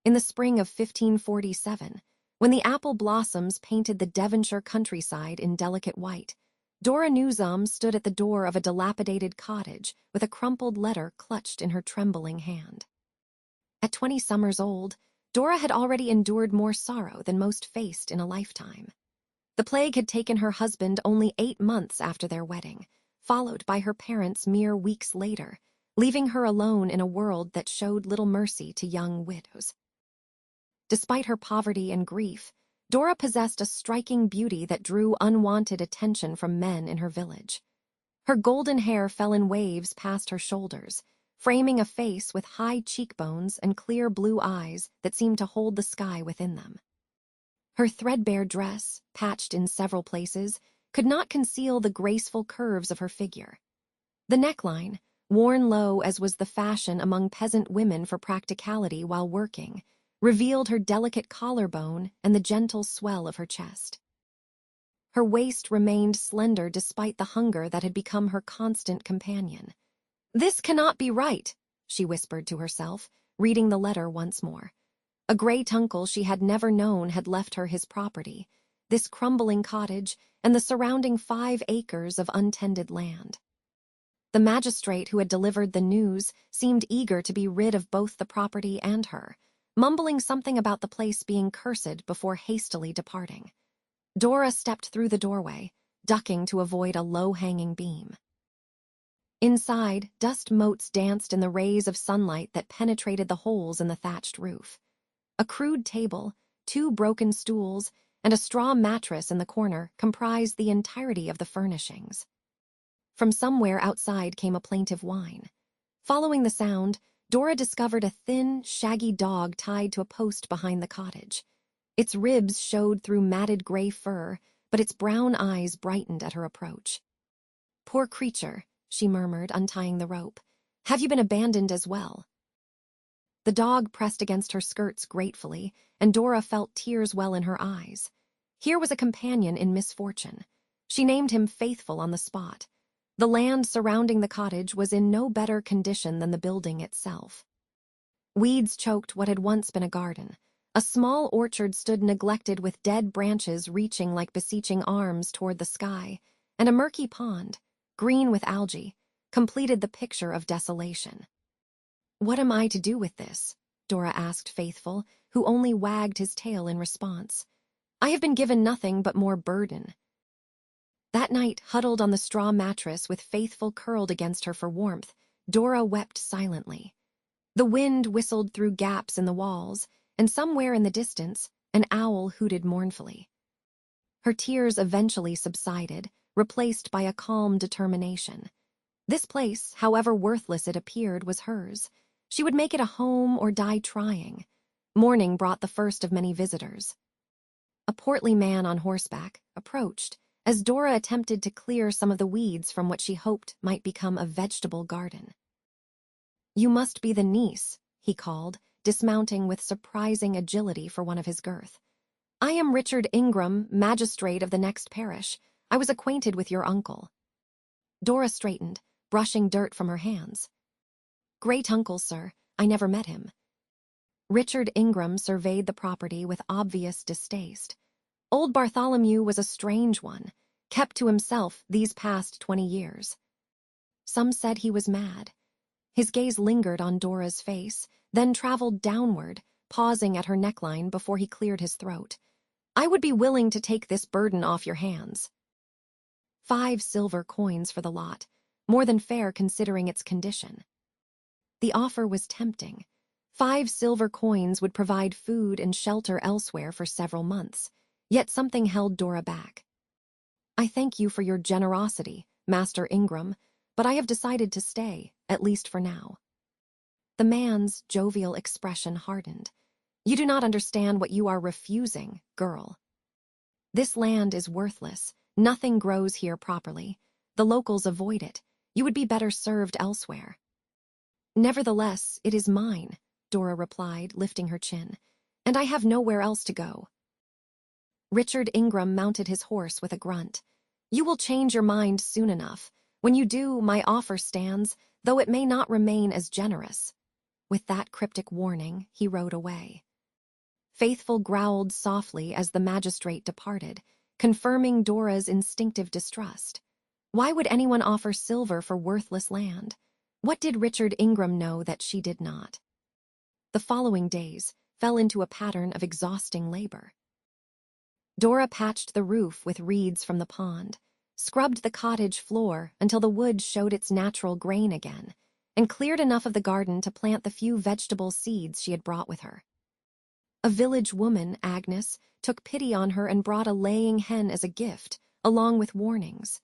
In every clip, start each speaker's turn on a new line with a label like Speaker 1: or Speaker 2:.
Speaker 1: in the spring of 1547, when the apple blossoms painted the Devonshire countryside in delicate white. Dora Newsom stood at the door of a dilapidated cottage with a crumpled letter clutched in her trembling hand. At 20 summers old, Dora had already endured more sorrow than most faced in a lifetime. The plague had taken her husband only 8 months after their wedding, followed by her parents mere weeks later, leaving her alone in a world that showed little mercy to young widows. Despite her poverty and grief, Dora possessed a striking beauty that drew unwanted attention from men in her village. Her golden hair fell in waves past her shoulders, framing a face with high cheekbones and clear blue eyes that seemed to hold the sky within them. Her threadbare dress, patched in several places, could not conceal the graceful curves of her figure. The neckline, worn low as was the fashion among peasant women for practicality while working, revealed her delicate collarbone and the gentle swell of her chest. Her waist remained slender despite the hunger that had become her constant companion. "This cannot be right," she whispered to herself, reading the letter once more. A great uncle she had never known had left her his property, this crumbling cottage and the surrounding 5 acres of untended land. The magistrate who had delivered the news seemed eager to be rid of both the property and her, mumbling something about the place being cursed before hastily departing. Dora stepped through the doorway, ducking to avoid a low-hanging beam. Inside, dust motes danced in the rays of sunlight that penetrated the holes in the thatched roof. A crude table, 2 broken stools, and a straw mattress in the corner comprised the entirety of the furnishings. From somewhere outside came a plaintive whine. Following the sound, Dora discovered a thin, shaggy dog tied to a post behind the cottage. Its ribs showed through matted gray fur, but its brown eyes brightened at her approach. "Poor creature," she murmured, untying the rope. "Have you been abandoned as well?" The dog pressed against her skirts gratefully, and Dora felt tears well in her eyes. Here was a companion in misfortune. She named him Faithful on the spot. The land surrounding the cottage was in no better condition than the building itself. Weeds choked what had once been a garden. A small orchard stood neglected with dead branches reaching like beseeching arms toward the sky, and a murky pond, green with algae, completed the picture of desolation. "What am I to do with this?" Dora asked Faithful, who only wagged his tail in response. "I have been given nothing but more burden." That night, huddled on the straw mattress with Faithful curled against her for warmth, Dora wept silently. The wind whistled through gaps in the walls, and somewhere in the distance, an owl hooted mournfully. Her tears eventually subsided, replaced by a calm determination. This place, however worthless it appeared, was hers. She would make it a home or die trying. Morning brought the first of many visitors. A portly man on horseback approached as Dora attempted to clear some of the weeds from what she hoped might become a vegetable garden. "You must be the niece," he called, dismounting with surprising agility for one of his girth. "I am Richard Ingram, magistrate of the next parish. I was acquainted with your uncle." Dora straightened, brushing dirt from her hands. "Great uncle, sir. I never met him." Richard Ingram surveyed the property with obvious distaste. Old Bartholomew was a strange one, kept to himself these past 20 years. Some said he was mad. His gaze lingered on Dora's face, then traveled downward, pausing at her neckline before he cleared his throat. "I would be willing to take this burden off your hands." 5 silver coins for the lot, more than fair considering its condition. The offer was tempting. 5 silver coins would provide food and shelter elsewhere for several months, yet something held Dora back. "I thank you for your generosity, Master Ingram, but I have decided to stay, at least for now." The man's jovial expression hardened. "You do not understand what you are refusing, girl. This land is worthless. Nothing grows here properly. The locals avoid it. You would be better served elsewhere." "Nevertheless, it is mine," Dora replied, lifting her chin, "and I have nowhere else to go." Richard Ingram mounted his horse with a grunt. "You will change your mind soon enough. When you do, my offer stands, though it may not remain as generous." With that cryptic warning, he rode away. Faithful growled softly as the magistrate departed, confirming Dora's instinctive distrust. Why would anyone offer silver for worthless land? What did Richard Ingram know that she did not? The following days fell into a pattern of exhausting labor. Dora patched the roof with reeds from the pond, scrubbed the cottage floor until the wood showed its natural grain again, and cleared enough of the garden to plant the few vegetable seeds she had brought with her. A village woman, Agnes, took pity on her and brought a laying hen as a gift, along with warnings.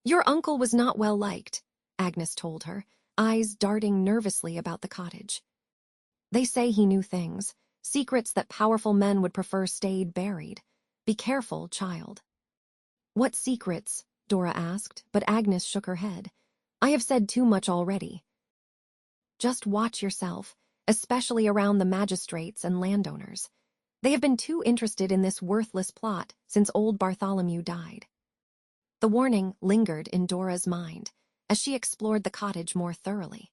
Speaker 1: "Your uncle was not well liked," Agnes told her, eyes darting nervously about the cottage. "They say he knew things, secrets that powerful men would prefer stayed buried. Be careful, child." "What secrets?" Dora asked, but Agnes shook her head. "I have said too much already." "Just watch yourself, especially around the magistrates and landowners. They have been too interested in this worthless plot since old Bartholomew died." The warning lingered in Dora's mind as she explored the cottage more thoroughly.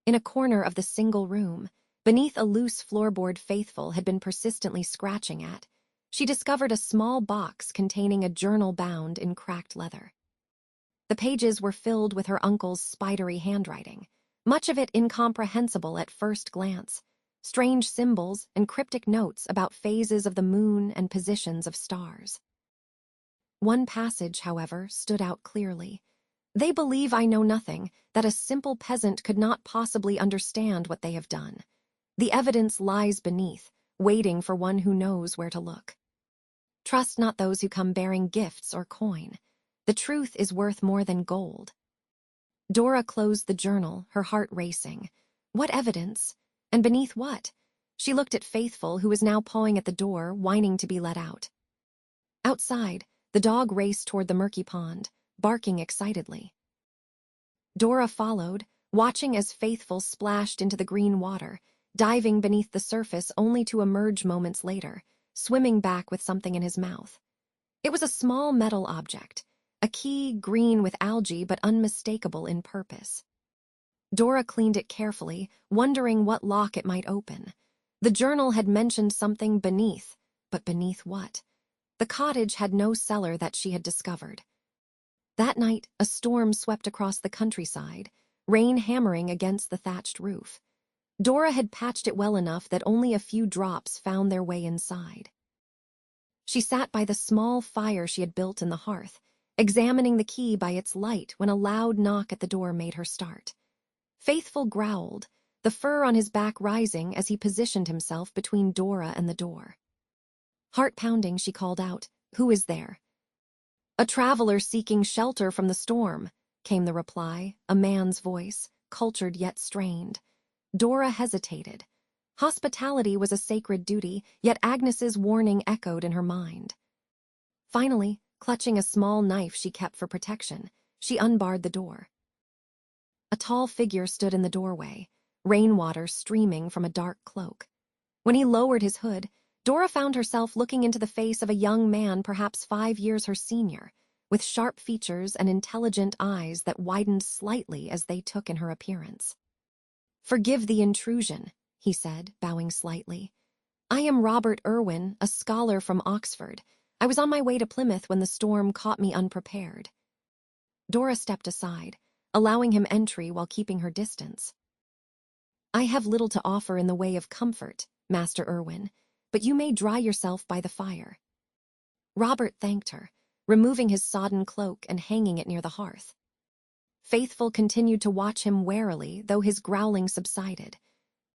Speaker 1: In a corner of the single room, beneath a loose floorboard Faithful had been persistently scratching at, she discovered a small box containing a journal bound in cracked leather. The pages were filled with her uncle's spidery handwriting, much of it incomprehensible at first glance, strange symbols and cryptic notes about phases of the moon and positions of stars. One passage, however, stood out clearly. "They believe I know nothing, that a simple peasant could not possibly understand what they have done. The evidence lies beneath, waiting for one who knows where to look. Trust not those who come bearing gifts or coin. The truth is worth more than gold." Dora closed the journal, her heart racing. What evidence? And beneath what? She looked at Faithful, who was now pawing at the door, whining to be let out. Outside, the dog raced toward the murky pond, barking excitedly. Dora followed, watching as Faithful splashed into the green water, diving beneath the surface only to emerge moments later, swimming back with something in his mouth. It was a small metal object, a key green with algae but unmistakable in purpose. Dora cleaned it carefully, wondering what lock it might open. The journal had mentioned something beneath, but beneath what? The cottage had no cellar that she had discovered. That night, a storm swept across the countryside, rain hammering against the thatched roof. Dora had patched it well enough that only a few drops found their way inside. She sat by the small fire she had built in the hearth, examining the key by its light when a loud knock at the door made her start. Faithful growled, the fur on his back rising as he positioned himself between Dora and the door. Heart-pounding, she called out, "Who is there?" "A traveler seeking shelter from the storm," came the reply, a man's voice, cultured yet strained. Dora hesitated. Hospitality was a sacred duty, yet Agnes's warning echoed in her mind. Finally, clutching a small knife she kept for protection, she unbarred the door. A tall figure stood in the doorway, rainwater streaming from a dark cloak. When he lowered his hood, Dora found herself looking into the face of a young man perhaps 5 years her senior, with sharp features and intelligent eyes that widened slightly as they took in her appearance. "Forgive the intrusion," he said, bowing slightly. "I am Robert Irwin, a scholar from Oxford. I was on my way to Plymouth when the storm caught me unprepared." Dora stepped aside, allowing him entry while keeping her distance. "I have little to offer in the way of comfort, Master Irwin, but you may dry yourself by the fire." Robert thanked her, removing his sodden cloak and hanging it near the hearth. Faithful continued to watch him warily, though his growling subsided.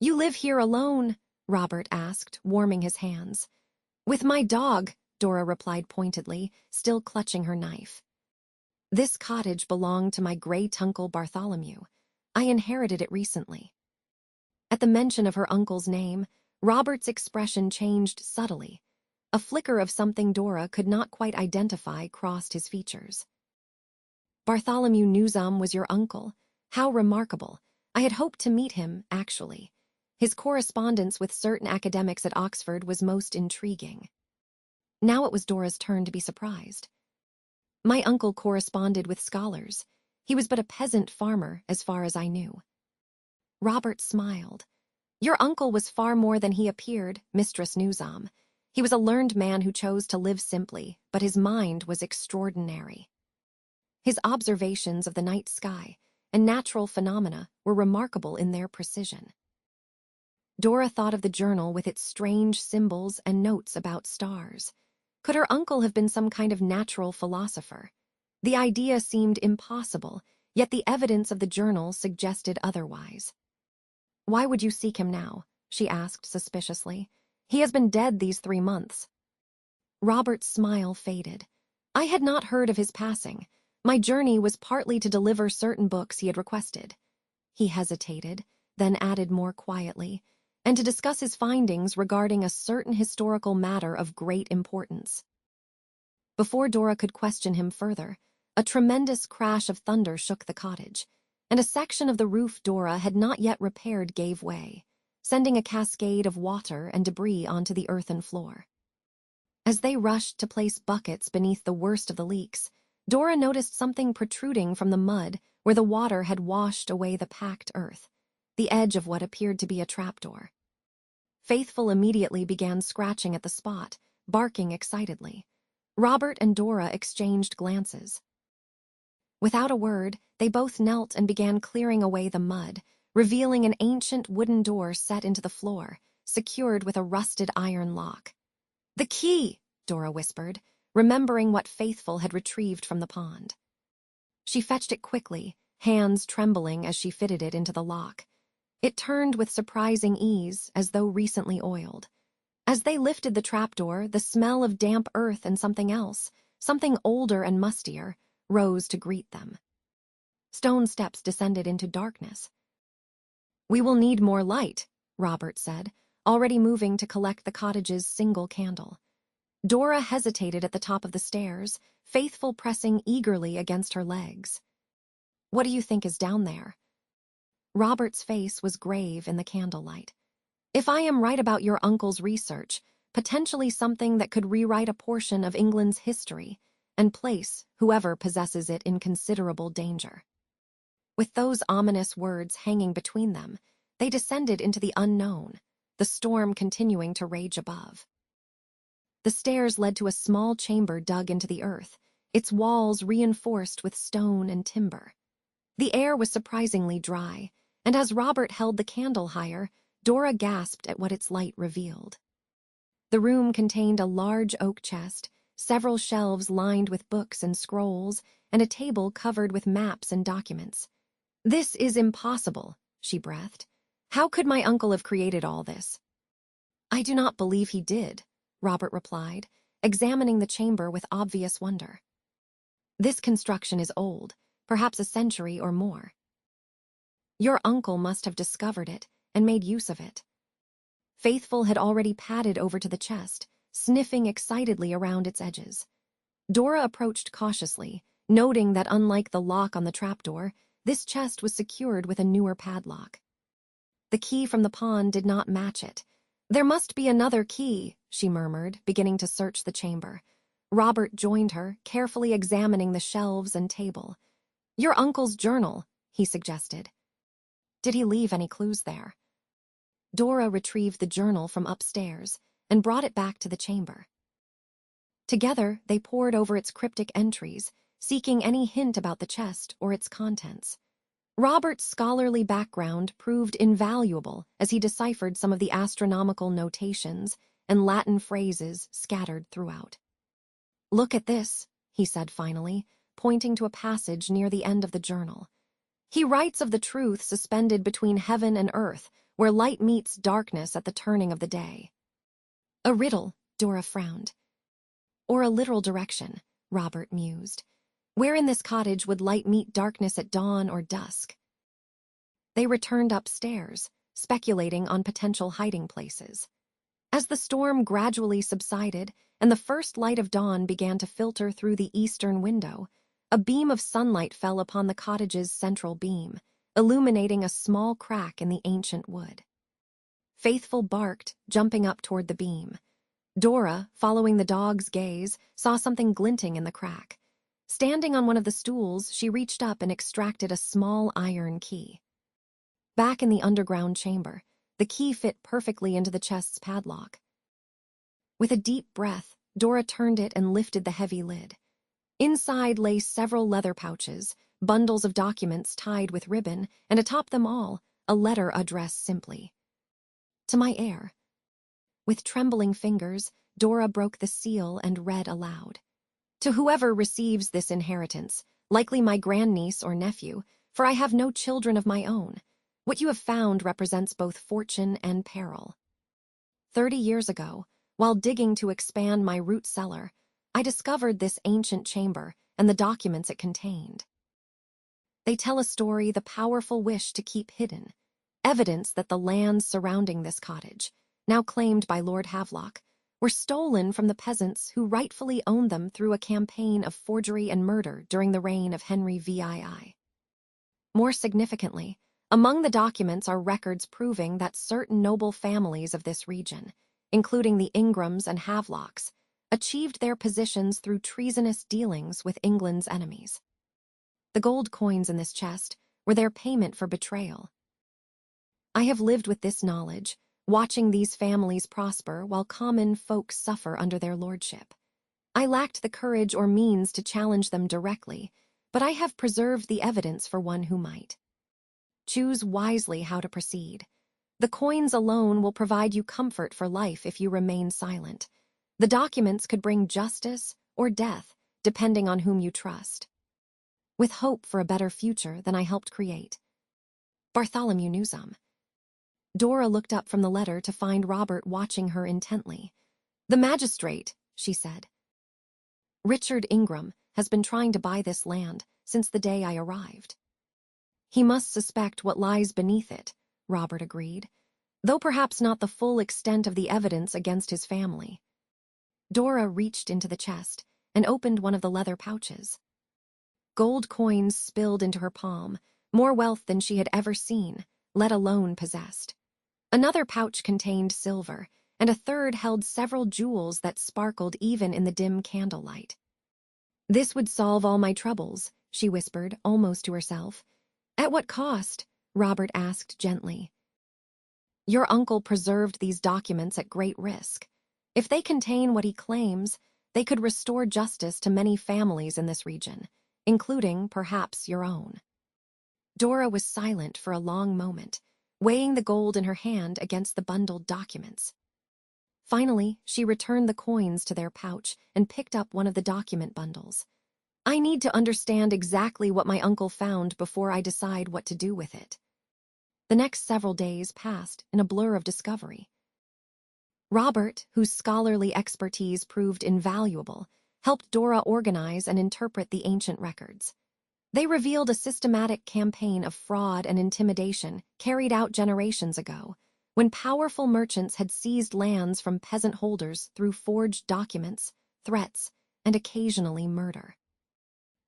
Speaker 1: "You live here alone?" Robert asked, warming his hands. "With my dog," Dora replied pointedly, still clutching her knife. "This cottage belonged to my great-uncle Bartholomew. I inherited it recently." At the mention of her uncle's name, Robert's expression changed subtly. A flicker of something Dora could not quite identify crossed his features. "Bartholomew Newsom was your uncle. How remarkable. I had hoped to meet him, actually. His correspondence with certain academics at Oxford was most intriguing." Now it was Dora's turn to be surprised. "My uncle corresponded with scholars. He was but a peasant farmer, as far as I knew." Robert smiled. Your uncle was far more than he appeared, Mistress Newsom. He was a learned man who chose to live simply, but his mind was extraordinary. His observations of the night sky and natural phenomena were remarkable in their precision. Dora thought of the journal with its strange symbols and notes about stars. Could her uncle have been some kind of natural philosopher? The idea seemed impossible, yet the evidence of the journal suggested otherwise. "Why would you seek him now?" she asked suspiciously. "He has been dead these 3 months." Robert's smile faded. "I had not heard of his passing. My journey was partly to deliver certain books he had requested." He hesitated, then added more quietly, "and to discuss his findings regarding a certain historical matter of great importance." Before Dora could question him further, a tremendous crash of thunder shook the cottage, and a section of the roof Dora had not yet repaired gave way, sending a cascade of water and debris onto the earthen floor. As they rushed to place buckets beneath the worst of the leaks, Dora noticed something protruding from the mud where the water had washed away the packed earth, the edge of what appeared to be a trapdoor. Faithful immediately began scratching at the spot, barking excitedly. Robert and Dora exchanged glances. Without a word, they both knelt and began clearing away the mud, revealing an ancient wooden door set into the floor, secured with a rusted iron lock. "The key!" Dora whispered, remembering what Faithful had retrieved from the pond. She fetched it quickly, hands trembling as she fitted it into the lock. It turned with surprising ease, as though recently oiled. As they lifted the trapdoor, the smell of damp earth and something else, something older and mustier, rose to greet them. Stone steps descended into darkness. "We will need more light," Robert said, already moving to collect the cottage's single candle. Dora hesitated at the top of the stairs, Faithful pressing eagerly against her legs. "What do you think is down there?" Robert's face was grave in the candlelight. "If I am right about your uncle's research, potentially something that could rewrite a portion of England's history and place whoever possesses it in considerable danger." With those ominous words hanging between them, they descended into the unknown, the storm continuing to rage above. The stairs led to a small chamber dug into the earth, its walls reinforced with stone and timber. The air was surprisingly dry, and as Robert held the candle higher, Dora gasped at what its light revealed. The room contained a large oak chest, several shelves lined with books and scrolls, and a table covered with maps and documents. "This is impossible," she breathed. "How could my uncle have created all this?" "I do not believe he did," Robert replied, examining the chamber with obvious wonder. "This construction is old, perhaps a century or more. Your uncle must have discovered it and made use of it." Faithful had already padded over to the chest, sniffing excitedly around its edges. Dora approached cautiously, noting that unlike the lock on the trapdoor, this chest was secured with a newer padlock. The key from the pond did not match it. "There must be another key," she murmured, beginning to search the chamber. Robert joined her, carefully examining the shelves and table. "Your uncle's journal," he suggested. "Did he leave any clues there?" Dora retrieved the journal from upstairs and brought it back to the chamber. Together, they pored over its cryptic entries, seeking any hint about the chest or its contents. Robert's scholarly background proved invaluable as he deciphered some of the astronomical notations and Latin phrases scattered throughout. "Look at this," he said finally, pointing to a passage near the end of the journal. "He writes of the truth suspended between heaven and earth, where light meets darkness at the turning of the day." "A riddle," Dora frowned. "Or a literal direction," Robert mused. "Where in this cottage would light meet darkness at dawn or dusk?" They returned upstairs, speculating on potential hiding places. As the storm gradually subsided and the first light of dawn began to filter through the eastern window, a beam of sunlight fell upon the cottage's central beam, illuminating a small crack in the ancient wood. Faithful barked, jumping up toward the beam. Dora, following the dog's gaze, saw something glinting in the crack. Standing on one of the stools, she reached up and extracted a small iron key. Back in the underground chamber, The key fit perfectly into the chest's padlock. With a deep breath, Dora turned it and lifted the heavy lid. Inside lay several leather pouches, bundles of documents tied with ribbon, and atop them all, a letter addressed simply. To my heir. With trembling fingers, Dora broke the seal and read aloud. To whoever receives this inheritance, likely my grandniece or nephew, for I have no children of my own. What you have found represents both fortune and peril. 30 years ago, while digging to expand my root cellar, I discovered this ancient chamber and the documents it contained. They tell a story the powerful wish to keep hidden, evidence that the lands surrounding this cottage, now claimed by Lord Havelock, were stolen from the peasants who rightfully owned them through a campaign of forgery and murder during the reign of Henry VII. More significantly, among the documents are records proving that certain noble families of this region, including the Ingrams and Havelocks, achieved their positions through treasonous dealings with England's enemies. The gold coins in this chest were their payment for betrayal. I have lived with this knowledge, watching these families prosper while common folk suffer under their lordship. I lacked the courage or means to challenge them directly, but I have preserved the evidence for one who might. Choose wisely how to proceed. The coins alone will provide you comfort for life if you remain silent. The documents could bring justice or death, depending on whom you trust. With hope for a better future than I helped create. Bartholomew Newsom. Dora looked up from the letter to find Robert watching her intently. The magistrate, she said. Richard Ingram has been trying to buy this land since the day I arrived. He must suspect what lies beneath it, Robert agreed, though perhaps not the full extent of the evidence against his family. Dora reached into the chest and opened one of the leather pouches. Gold coins spilled into her palm, more wealth than she had ever seen, let alone possessed. Another pouch contained silver, and a third held several jewels that sparkled even in the dim candlelight. This would solve all my troubles, she whispered, almost to herself. At what cost? Robert asked gently. Your uncle preserved these documents at great risk. If they contain what he claims, they could restore justice to many families in this region, including, perhaps, your own. Dora was silent for a long moment, weighing the gold in her hand against the bundled documents. Finally, she returned the coins to their pouch and picked up one of the document bundles. I need to understand exactly what my uncle found before I decide what to do with it. The next several days passed in a blur of discovery. Robert, whose scholarly expertise proved invaluable, helped Dora organize and interpret the ancient records. They revealed a systematic campaign of fraud and intimidation carried out generations ago, when powerful merchants had seized lands from peasant holders through forged documents, threats, and occasionally murder.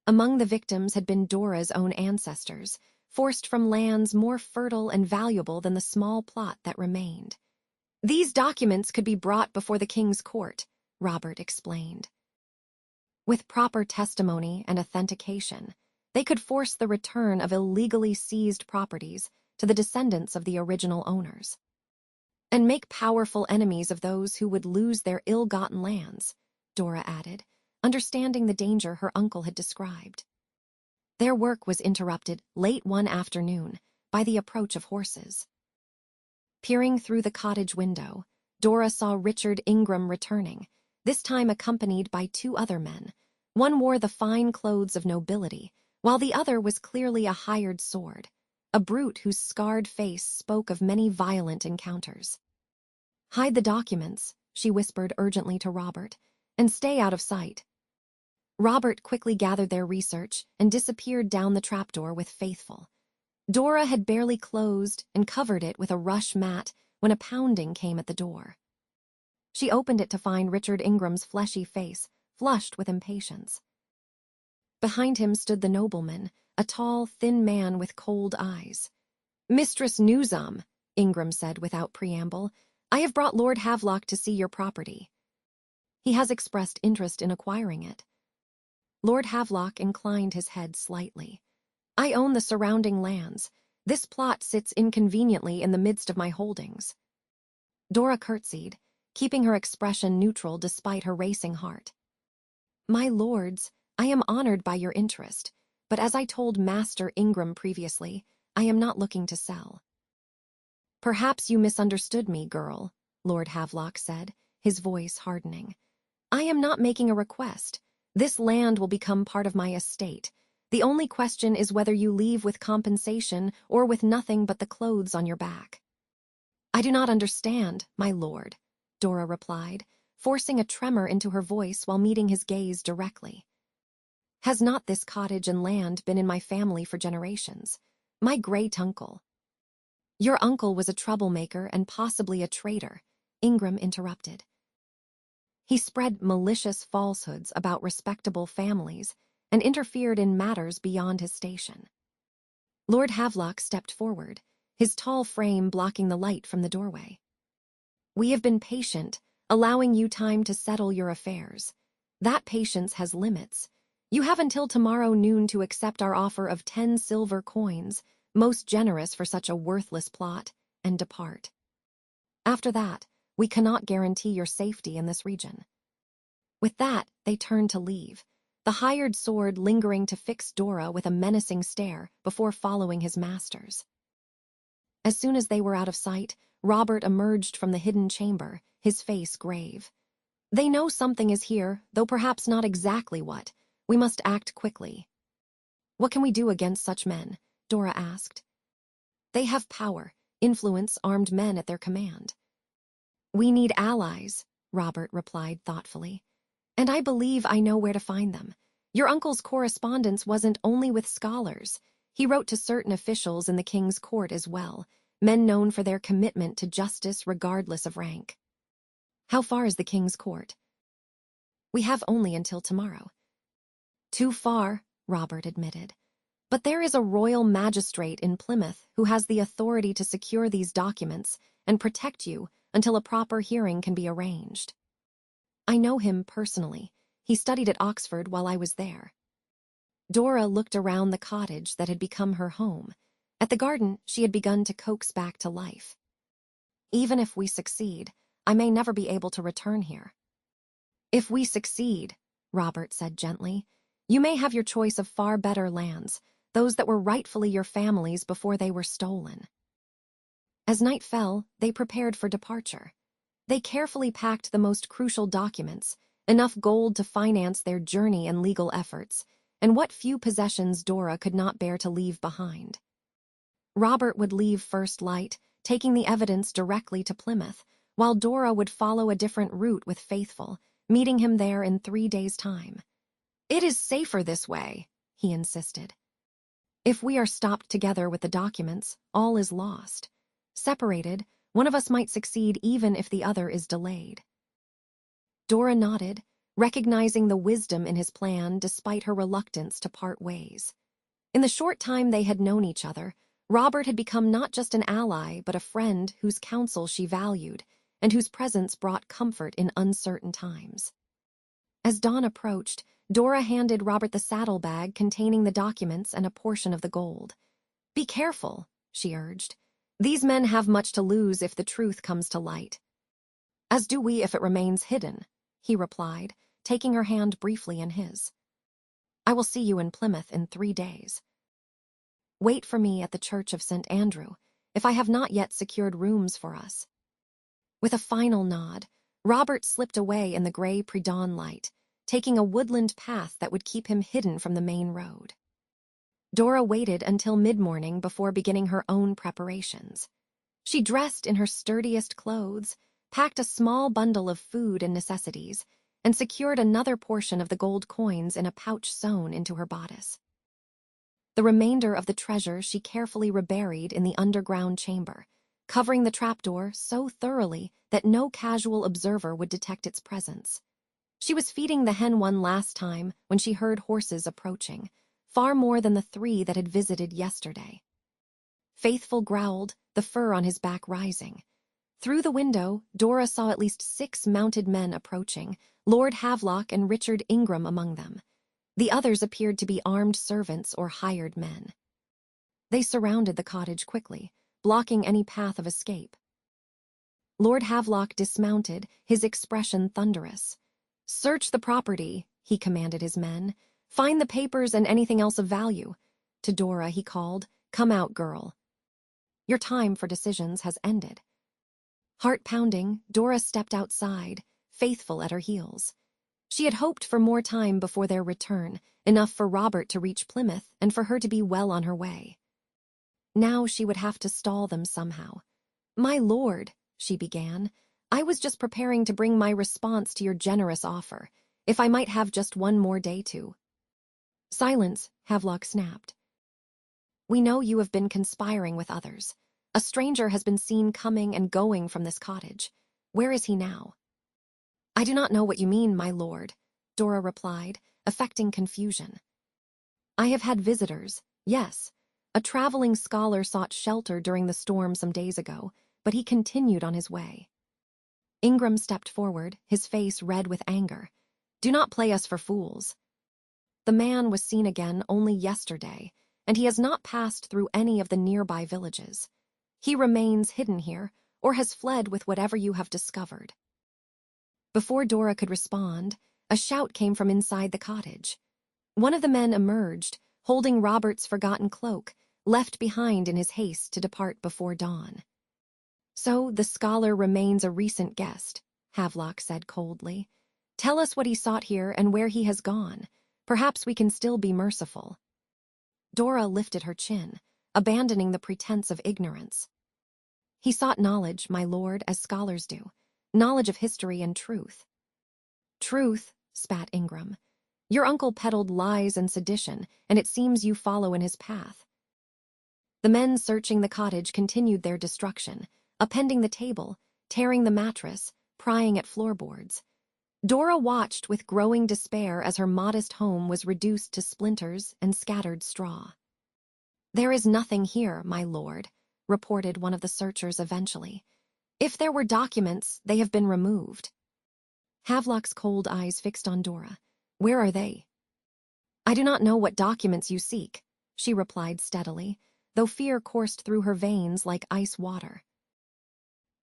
Speaker 1: Among the victims had been Dora's own ancestors, forced from lands more fertile and valuable than the small plot that remained. These documents could be brought before the king's court, Robert explained. With proper testimony and authentication, they could force the return of illegally seized properties to the descendants of the original owners, and make powerful enemies of those who would lose their ill-gotten lands, Dora added, understanding the danger her uncle had described. Their work was interrupted late one afternoon by the approach of horses. Peering through the cottage window, Dora saw Richard Ingram returning, this time accompanied by two other men. One wore the fine clothes of nobility, while the other was clearly a hired sword, a brute whose scarred face spoke of many violent encounters. Hide the documents, she whispered urgently to Robert, and stay out of sight. Robert quickly gathered their research and disappeared down the trapdoor with Faithful. Dora had barely closed and covered it with a rush mat when a pounding came at the door. She opened it to find Richard Ingram's fleshy face, flushed with impatience. Behind him stood the nobleman, a tall, thin man with cold eyes. Mistress Newsom, Ingram said without preamble, I have brought Lord Havelock to see your property. He has expressed interest in acquiring it. Lord Havelock inclined his head slightly. I own the surrounding lands, This plot sits inconveniently in the midst of my holdings. Dora curtsied, keeping her expression neutral despite her racing heart. My lords, I am honored by your interest, but as I told Master Ingram previously, I am not looking to sell. Perhaps you misunderstood me, girl, Lord Havelock said, his voice hardening. I am not making a request. This land will become part of my estate. The only question is whether you leave with compensation or with nothing but the clothes on your back. I do not understand, my lord, Dora replied, forcing a tremor into her voice while meeting his gaze directly. Has not this cottage and land been in my family for generations? My great-uncle. Your uncle was a troublemaker and possibly a traitor, Ingram interrupted. He spread malicious falsehoods about respectable families and interfered in matters beyond his station. Lord Havelock stepped forward, his tall frame blocking the light from the doorway. We have been patient, allowing you time to settle your affairs. That patience has limits. You have until tomorrow noon to accept our offer of 10 silver coins, most generous for such a worthless plot, and depart. After that, we cannot guarantee your safety in this region. With that, they turned to leave, the hired sword lingering to fix Dora with a menacing stare before following his masters. As soon as they were out of sight, Robert emerged from the hidden chamber, his face grave. They know something is here, though perhaps not exactly what. We must act quickly. What can we do against such men? Dora asked. They have power, influence, armed men at their command. We need allies, Robert replied thoughtfully. And I believe I know where to find them. Your uncle's correspondence wasn't only with scholars. He wrote to certain officials in the king's court as well, men known for their commitment to justice regardless of rank. How far is the king's court? We have only until tomorrow. Too far, Robert admitted. But there is a royal magistrate in Plymouth who has the authority to secure these documents and protect you until a proper hearing can be arranged. I know him personally. He studied at Oxford while I was there. Dora looked around the cottage that had become her home. At the garden, she had begun to coax back to life. Even if we succeed, I may never be able to return here. If we succeed, Robert said gently, you may have your choice of far better lands, those that were rightfully your family's before they were stolen. As night fell, they prepared for departure. They carefully packed the most crucial documents, enough gold to finance their journey and legal efforts, and what few possessions Dora could not bear to leave behind. Robert would leave First Light, taking the evidence directly to Plymouth, while Dora would follow a different route with Faithful, meeting him there in 3 days' time. It is safer this way, he insisted. If we are stopped together with the documents, all is lost. Separated, one of us might succeed even if the other is delayed. Dora nodded, recognizing the wisdom in his plan despite her reluctance to part ways. In the short time they had known each other, Robert had become not just an ally but a friend whose counsel she valued and whose presence brought comfort in uncertain times. As dawn approached, Dora handed Robert the saddlebag containing the documents and a portion of the gold. Be careful, she urged. These men have much to lose if the truth comes to light. As do we if it remains hidden, he replied, taking her hand briefly in his. I will see you in Plymouth in 3 days. Wait for me at the Church of St. Andrew, if I have not yet secured rooms for us. With a final nod, Robert slipped away in the gray pre-dawn light, taking a woodland path that would keep him hidden from the main road. Dora waited until mid-morning before beginning her own preparations. She dressed in her sturdiest clothes, packed a small bundle of food and necessities, and secured another portion of the gold coins in a pouch sewn into her bodice. The remainder of the treasure she carefully reburied in the underground chamber, covering the trapdoor so thoroughly that no casual observer would detect its presence. She was feeding the hen one last time when she heard horses approaching, far more than the 3 that had visited yesterday. Faithful growled, the fur on his back rising. Through the window, Dora saw at least 6 mounted men approaching, Lord Havelock and Richard Ingram among them. The others appeared to be armed servants or hired men. They surrounded the cottage quickly, blocking any path of escape. Lord Havelock dismounted, his expression thunderous. "Search the property," he commanded his men. "Find the papers and anything else of value." To Dora he called, "Come out, girl. Your time for decisions has ended." Heart pounding, Dora stepped outside, faithful at her heels. She had hoped for more time before their return, enough for Robert to reach Plymouth and for her to be well on her way. Now she would have to stall them somehow. "My lord," she began, "I was just preparing to bring my response to your generous offer, if I might have just one more day to—" "Silence," Havelock snapped. "We know you have been conspiring with others. A stranger has been seen coming and going from this cottage. Where is he now?" "I do not know what you mean, my lord," Dora replied, affecting confusion. "I have had visitors, yes. A traveling scholar sought shelter during the storm some days ago, but he continued on his way." Ingram stepped forward, his face red with anger. "Do not play us for fools. The man was seen again only yesterday, and he has not passed through any of the nearby villages. He remains hidden here, or has fled with whatever you have discovered." Before Dora could respond, a shout came from inside the cottage. One of the men emerged, holding Robert's forgotten cloak, left behind in his haste to depart before dawn. "So the scholar remains a recent guest," Havelock said coldly. "Tell us what he sought here and where he has gone. Perhaps we can still be merciful." Dora lifted her chin, abandoning the pretense of ignorance. "He sought knowledge, my lord, as scholars do. Knowledge of history and truth." "Truth," spat Ingram. "Your uncle peddled lies and sedition, and it seems you follow in his path." The men searching the cottage continued their destruction, upending the table, tearing the mattress, prying at floorboards. Dora watched with growing despair as her modest home was reduced to splinters and scattered straw. "There is nothing here, my lord," reported one of the searchers eventually. "If there were documents, they have been removed." Havelock's cold eyes fixed on Dora. "Where are they?" "I do not know what documents you seek," she replied steadily, though fear coursed through her veins like ice water.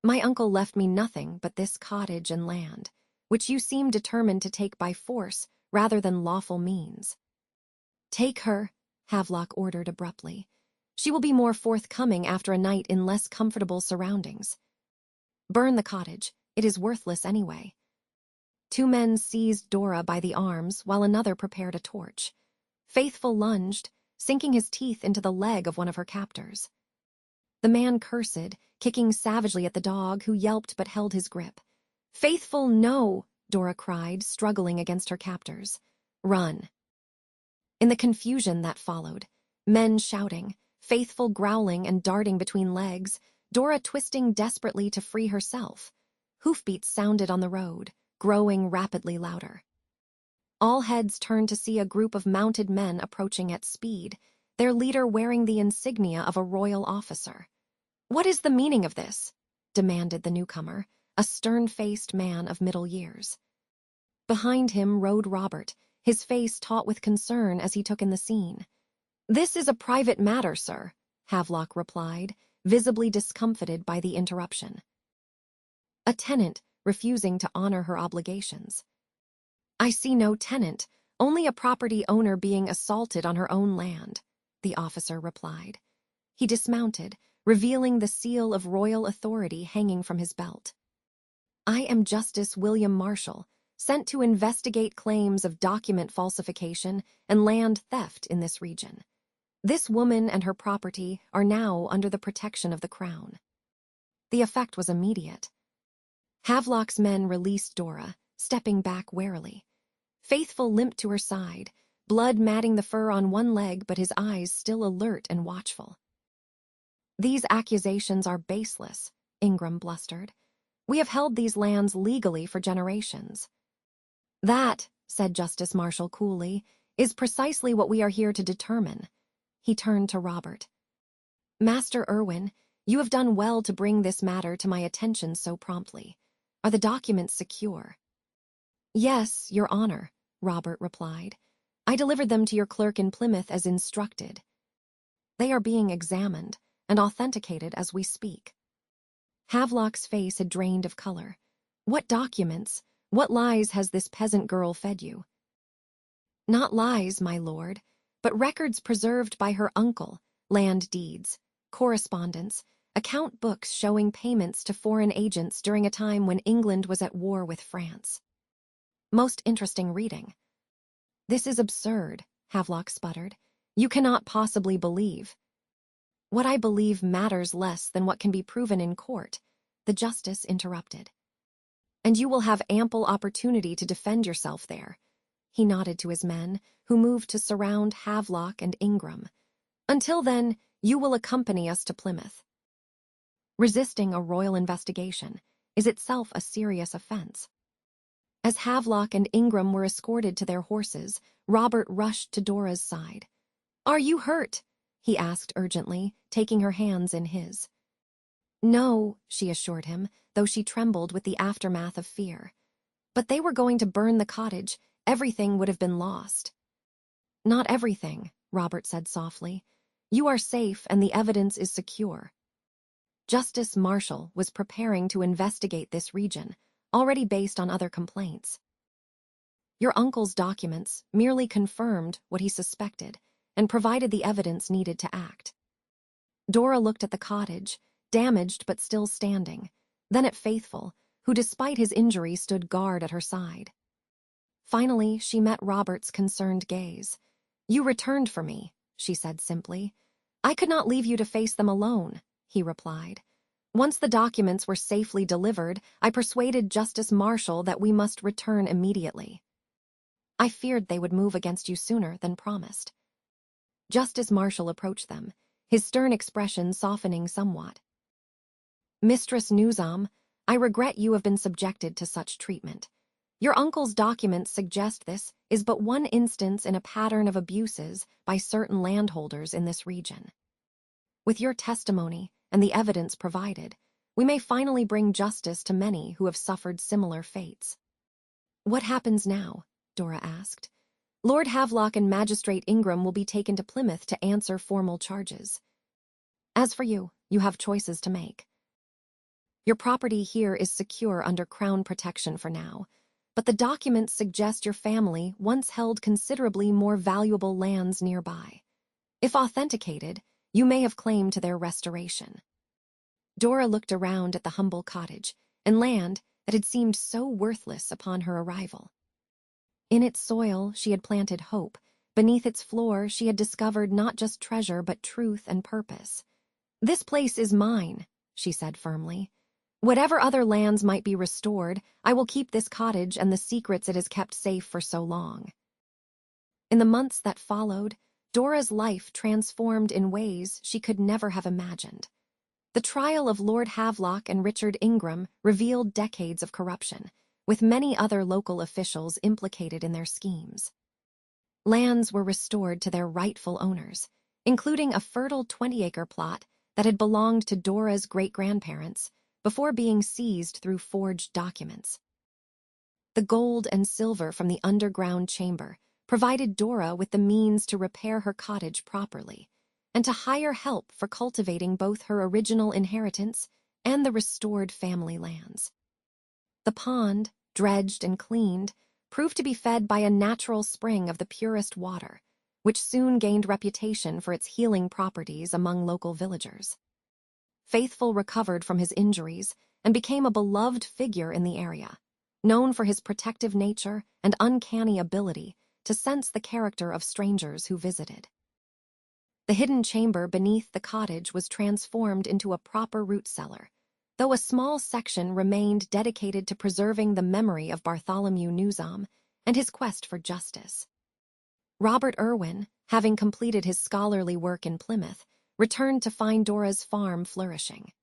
Speaker 1: "My uncle left me nothing but this cottage and land, which you seem determined to take by force rather than lawful means." "Take her," Havelock ordered abruptly. "She will be more forthcoming after a night in less comfortable surroundings. Burn the cottage. It is worthless anyway." Two men seized Dora by the arms while another prepared a torch. Faithful lunged, sinking his teeth into the leg of one of her captors. The man cursed, kicking savagely at the dog, who yelped but held his grip. "Faithful, no!" Dora cried, struggling against her captors. "Run." In the confusion that followed, men shouting, Faithful growling and darting between legs, Dora twisting desperately to free herself. Hoofbeats sounded on the road, growing rapidly louder. All heads turned to see a group of mounted men approaching at speed, their leader wearing the insignia of a royal officer. "What is the meaning of this?" demanded the newcomer, a stern-faced man of middle years. Behind him rode Robert, his face taut with concern as he took in the scene. "This is a private matter, sir," Havelock replied, visibly discomfited by the interruption. A tenant refusing to honor her obligations. "I see no tenant, only a property owner being assaulted on her own land," the officer replied. He dismounted, revealing the seal of royal authority hanging from his belt. "I am Justice William Marshall, sent to investigate claims of document falsification and land theft in this region. This woman and her property are now under the protection of the Crown." The effect was immediate. Havelock's men released Dora, stepping back warily. Faithful limped to her side, blood matting the fur on one leg but his eyes still alert and watchful. "These accusations are baseless," Ingram blustered. "We have held these lands legally for generations." "That," said Justice Marshall coolly, "is precisely what we are here to determine." He turned to Robert. "Master Irwin, you have done well to bring this matter to my attention so promptly. Are the documents secure?" "Yes, Your Honor," Robert replied. "I delivered them to your clerk in Plymouth as instructed." They are being examined and authenticated as we speak. Havelock's face had drained of color. What documents? What lies has this peasant girl fed you? Not lies, my lord, but records preserved by her uncle, land deeds, correspondence, account books showing payments to foreign agents during a time when England was at war with France. Most interesting reading. This is absurd, Havelock sputtered. You cannot possibly believe. What I believe matters less than what can be proven in court, the justice interrupted. And you will have ample opportunity to defend yourself there. He nodded to his men, who moved to surround Havelock and Ingram. Until then, you will accompany us to Plymouth. Resisting a royal investigation is itself a serious offense. As Havelock and Ingram were escorted to their horses, Robert rushed to Dora's side. "Are you hurt?" he asked urgently, taking her hands in his. "No," she assured him, though she trembled with the aftermath of fear. But they were going to burn the cottage. Everything would have been lost. "Not everything," Robert said softly. "You are safe and the evidence is secure." Justice Marshall was preparing to investigate this region, already based on other complaints. Your uncle's documents merely confirmed what he suspected and provided the evidence needed to act. Dora looked at the cottage, damaged but still standing, then at Faithful, who despite his injury stood guard at her side. Finally, she met Robert's concerned gaze. "You returned for me," she said simply. "I could not leave you to face them alone," he replied. "Once the documents were safely delivered, I persuaded Justice Marshall that we must return immediately. I feared they would move against you sooner than promised." Justice Marshall approached them, his stern expression softening somewhat. "Mistress Newsom, I regret you have been subjected to such treatment. Your uncle's documents suggest this is but one instance in a pattern of abuses by certain landholders in this region. With your testimony and the evidence provided, we may finally bring justice to many who have suffered similar fates." "What happens now?" Dora asked. "Lord Havelock and Magistrate Ingram will be taken to Plymouth to answer formal charges. As for you, you have choices to make. Your property here is secure under Crown protection for now, but the documents suggest your family once held considerably more valuable lands nearby. If authenticated, you may have claim to their restoration." Dora looked around at the humble cottage and land that had seemed so worthless upon her arrival. In its soil, she had planted hope. Beneath its floor, she had discovered not just treasure but truth and purpose. "This place is mine," she said firmly. "Whatever other lands might be restored, I will keep this cottage and the secrets it has kept safe for so long." In the months that followed, Dora's life transformed in ways she could never have imagined. The trial of Lord Havelock and Richard Ingram revealed decades of corruption, with many other local officials implicated in their schemes. Lands were restored to their rightful owners, including a fertile 20-acre plot that had belonged to Dora's great-grandparents before being seized through forged documents. The gold and silver from the underground chamber provided Dora with the means to repair her cottage properly and to hire help for cultivating both her original inheritance and the restored family lands. The pond, dredged and cleaned, proved to be fed by a natural spring of the purest water, which soon gained reputation for its healing properties among local villagers. Faithful recovered from his injuries and became a beloved figure in the area, known for his protective nature and uncanny ability to sense the character of strangers who visited. The hidden chamber beneath the cottage was transformed into a proper root cellar, though a small section remained dedicated to preserving the memory of Bartholomew Newsom and his quest for justice. Robert Irwin, having completed his scholarly work in Plymouth, returned to find Dora's farm flourishing.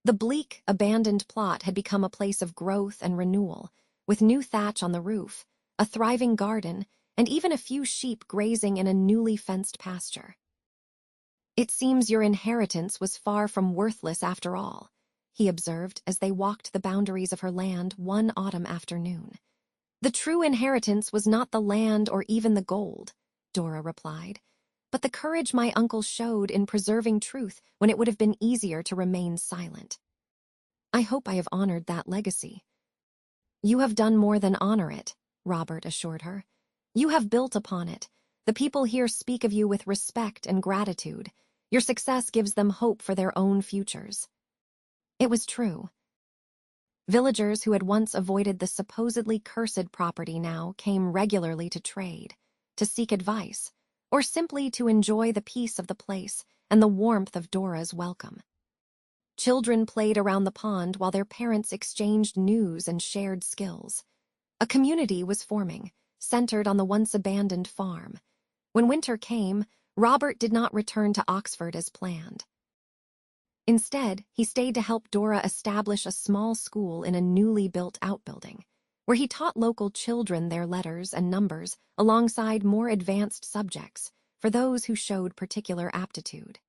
Speaker 1: The bleak, abandoned plot had become a place of growth and renewal, with new thatch on the roof, a thriving garden, and even a few sheep grazing in a newly fenced pasture. "It seems your inheritance was far from worthless after all," he observed as they walked the boundaries of her land one autumn afternoon. "The true inheritance was not the land or even the gold," Dora replied. but the courage my uncle showed in preserving truth when it would have been easier to remain silent. I hope I have honored that legacy. You have done more than honor it, Robert assured her. You have built upon it. The people here speak of you with respect and gratitude. Your success gives them hope for their own futures. It was true. Villagers who had once avoided the supposedly cursed property now came regularly to trade, to seek advice, or simply to enjoy the peace of the place and the warmth of Dora's welcome. Children played around the pond while their parents exchanged news and shared skills. A community was forming, centered on the once-abandoned farm. When winter came, Robert did not return to Oxford as planned. Instead, he stayed to help Dora establish a small school in a newly built outbuilding, where he taught local children their letters and numbers alongside more advanced subjects for those who showed particular aptitude.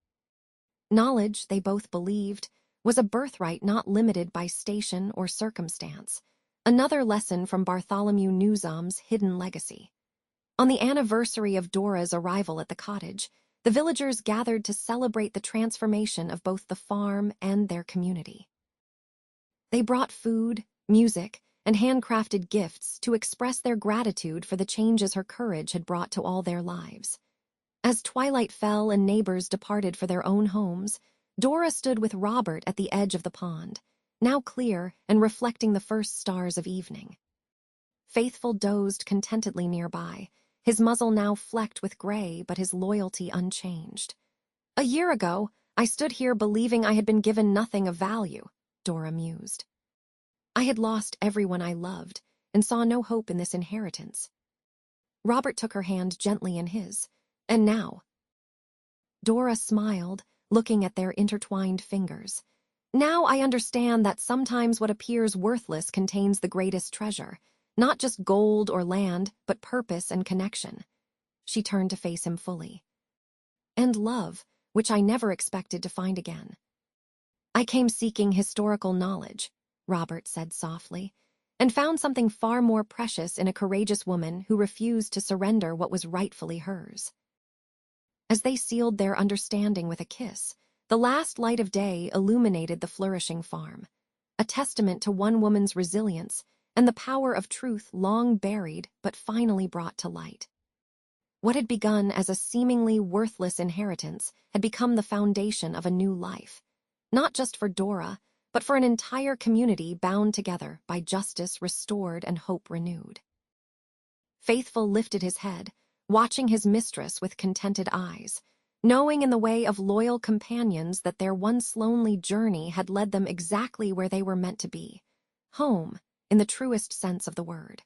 Speaker 1: Knowledge, they both believed, was a birthright not limited by station or circumstance, another lesson from Bartholomew Newsom's hidden legacy. On the anniversary of Dora's arrival at the cottage, the villagers gathered to celebrate the transformation of both the farm and their community. They brought food, music, and handcrafted gifts to express their gratitude for the changes her courage had brought to all their lives. As twilight fell and neighbors departed for their own homes, Dora stood with Robert at the edge of the pond, now clear and reflecting the first stars of evening. Faithful dozed contentedly nearby, his muzzle now flecked with gray but his loyalty unchanged. "A year ago, I stood here believing I had been given nothing of value," Dora mused. "I had lost everyone I loved and saw no hope in this inheritance." Robert took her hand gently in his. "And now?" Dora smiled, looking at their intertwined fingers. "Now I understand that sometimes what appears worthless contains the greatest treasure. Not just gold or land, but purpose and connection." She turned to face him fully. "And love, which I never expected to find again." "I came seeking historical knowledge," Robert said softly, "and found something far more precious in a courageous woman who refused to surrender what was rightfully hers." As they sealed their understanding with a kiss, the last light of day illuminated the flourishing farm, a testament to one woman's resilience and the power of truth long buried but finally brought to light. What had begun as a seemingly worthless inheritance had become the foundation of a new life, not just for Dora, but for an entire community bound together by justice restored and hope renewed. Faithful lifted his head, watching his mistress with contented eyes, knowing in the way of loyal companions that their once lonely journey had led them exactly where they were meant to be, home, in the truest sense of the word.